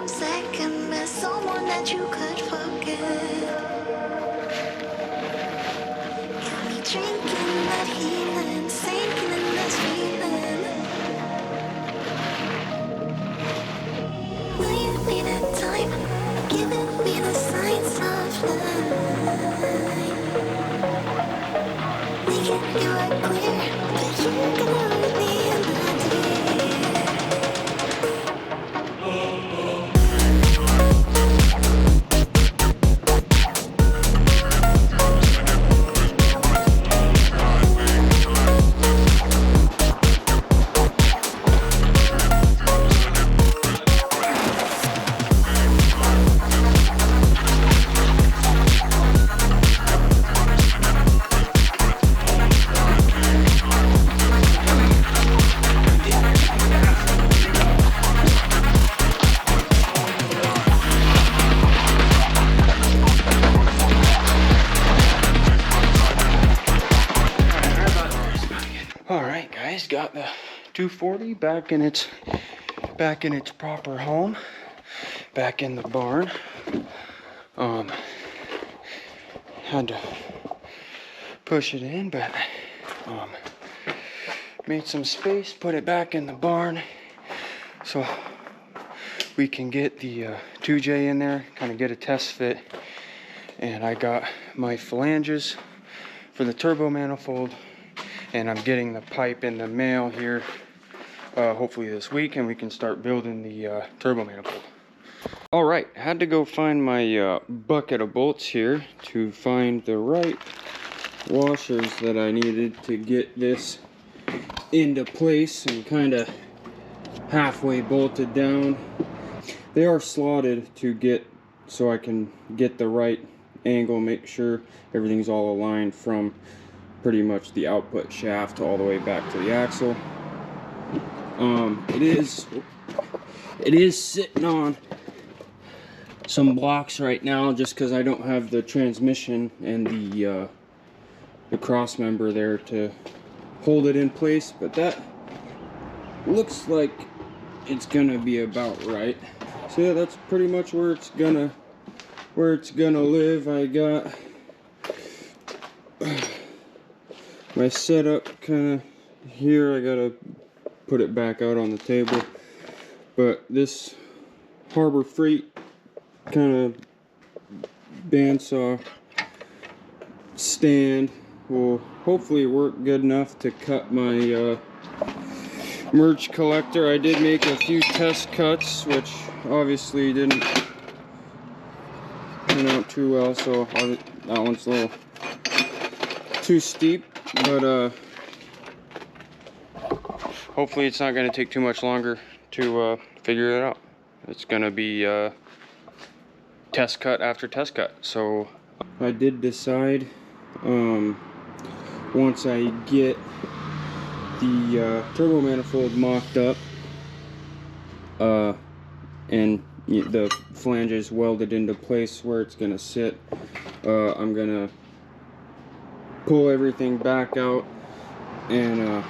I'm second best, someone that you could forget. Got me drinking that healing, sinking in this feeling. Leave me that time, giving me the signs of life. Making you are clear, but you're gonna leave me in the day. Alright guys, got the 240 back in its proper home, back in the barn. Had to push it in, but made some space, put it back in the barn so we can get the 2J in there, kind of get a test fit. And I got my flanges for the turbo manifold, and I'm getting the pipe in the mail here hopefully this week, and we can start building the turbo manifold. All right, had to go find my bucket of bolts here to find the right washers that I needed to get this into place and kind of halfway bolted down. They are slotted to get so I can get the right angle, make sure everything's all aligned from pretty much the output shaft all the way back to the axle. It is sitting on some blocks right now just because I don't have the transmission and the cross member there to hold it in place, but that looks like it's gonna be about right. So yeah, that's pretty much where it's gonna live. I got my setup kind of here. I gotta put it back out on the table, but this Harbor Freight kind of bandsaw stand will hopefully work good enough to cut my merge collector. I did make a few test cuts, which obviously didn't turn out too well, so that one's a little too steep, but hopefully it's not going to take too much longer to figure it out. It's going to be test cut after test cut. So I did decide once I get the turbo manifold mocked up and the flanges welded into place where it's going to sit, I'm going to pull everything back out and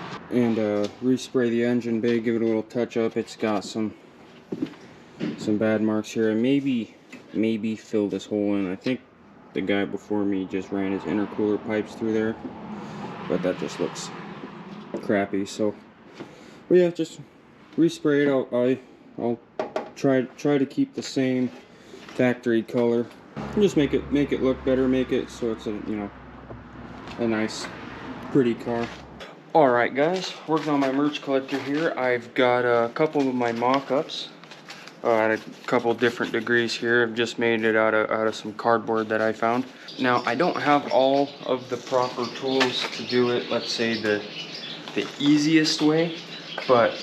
respray the engine bay, give it a little touch up. It's got some bad marks here, and maybe fill this hole in. I think the guy before me just ran his intercooler pipes through there, but that just looks crappy. So, but yeah, just respray it. I'll try to keep the same factory color and just make it look better, make it so it's a nice pretty car. Alright guys, working on my merch collector here. I've got a couple of my mock-ups at a couple different degrees here. I've just made it out of some cardboard that I found. Now I don't have all of the proper tools to do it, let's say the easiest way, but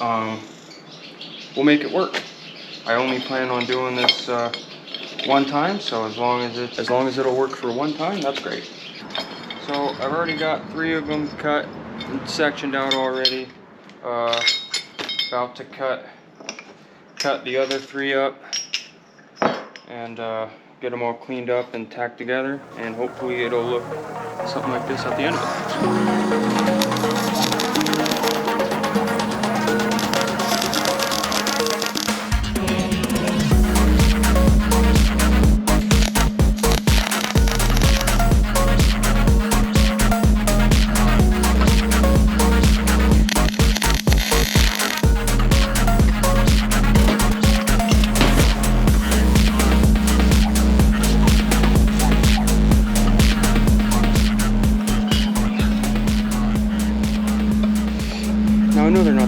we'll make it work. I only plan on doing this one time, so as long as it'll work for one time, that's great. So I've already got 3 of them cut and sectioned out already. About to cut the other 3 up and get them all cleaned up and tacked together, and hopefully it'll look something like this at the end of it.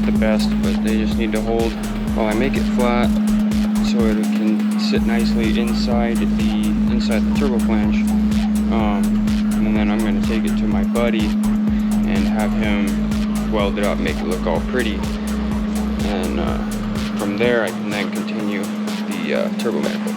not the best, but they just need to hold while I make it flat so it can sit nicely inside the turbo flange. And then I'm going to take it to my buddy and have him weld it up, make it look all pretty. And from there I can then continue the turbo manifold.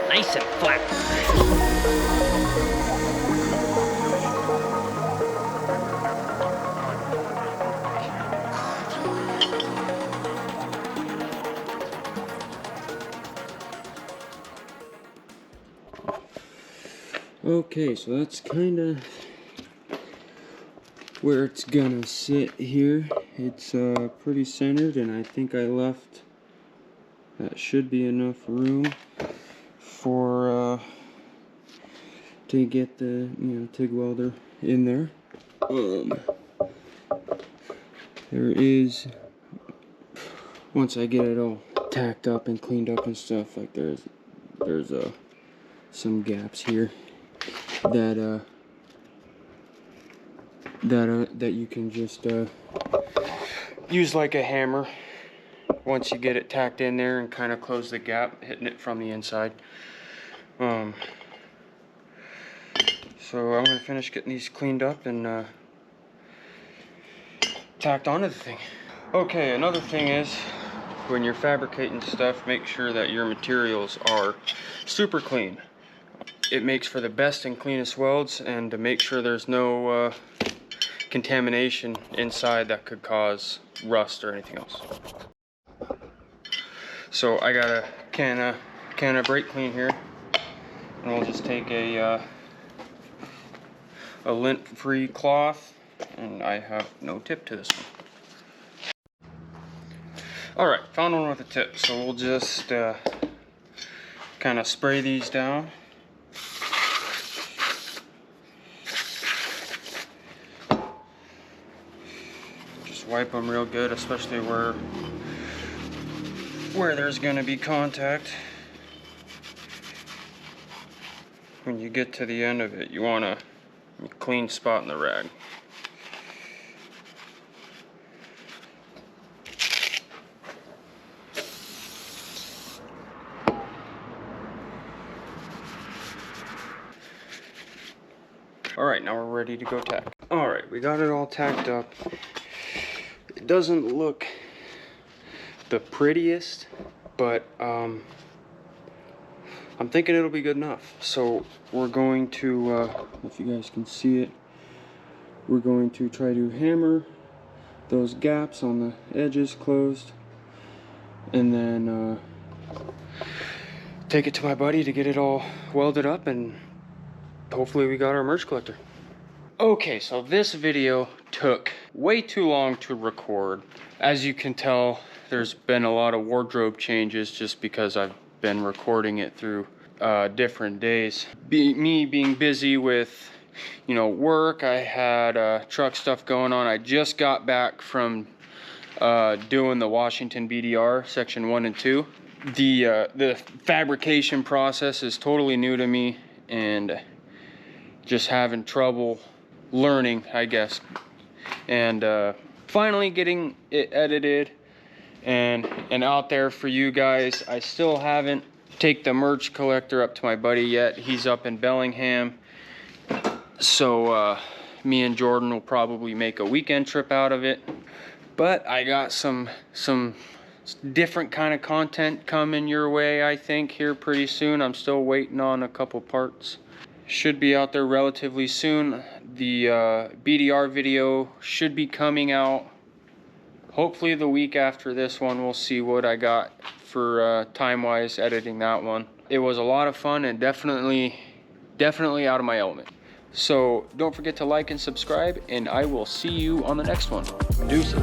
Nice and flat. Okay, so that's kind of where it's gonna sit here. It's pretty centered, and I think I left, that should be enough room for to get the TIG welder in there. There is, once I get it all tacked up and cleaned up and stuff, like there's some gaps here that that you can just use like a hammer once you get it tacked in there and kind of close the gap, hitting it from the inside. So I'm gonna finish getting these cleaned up and tacked onto the thing. Okay, another thing is, when you're fabricating stuff, make sure that your materials are super clean. It makes for the best and cleanest welds, and to make sure there's no contamination inside that could cause rust or anything else. So I got a can of brake clean here, and we'll just take a lint-free cloth, and I have no tip to this one. All right, found one with a tip, so we'll just kind of spray these down. Just wipe them real good, especially where there's going to be contact. When you get to the end of it, you want a clean spot in the rag. Alright, now we're ready to go tack. Alright, we got it all tacked up. It doesn't look the prettiest, but I'm thinking it'll be good enough. So we're going to, if you guys can see it, we're going to try to hammer those gaps on the edges closed, and then take it to my buddy to get it all welded up, and hopefully we got our merch collector. Okay, so this video took way too long to record. As you can tell, there's been a lot of wardrobe changes just because I've been recording it through different days. Me being busy with, work, I had truck stuff going on. I just got back from doing the Washington BDR section 1 and 2. The fabrication process is totally new to me, and just having trouble learning, I guess, and finally getting it edited and out there for you guys. I still haven't taken the merch collector up to my buddy yet. He's up in Bellingham, so me and Jordan will probably make a weekend trip out of it. But I got some different kind of content coming your way, I think, here pretty soon. I'm still waiting on a couple parts. Should be out there relatively soon. The BDR video should be coming out hopefully the week after this one. We'll see what I got for time-wise editing that one. It was a lot of fun and definitely out of my element. So don't forget to like and subscribe, and I will see you on the next one. Deuces.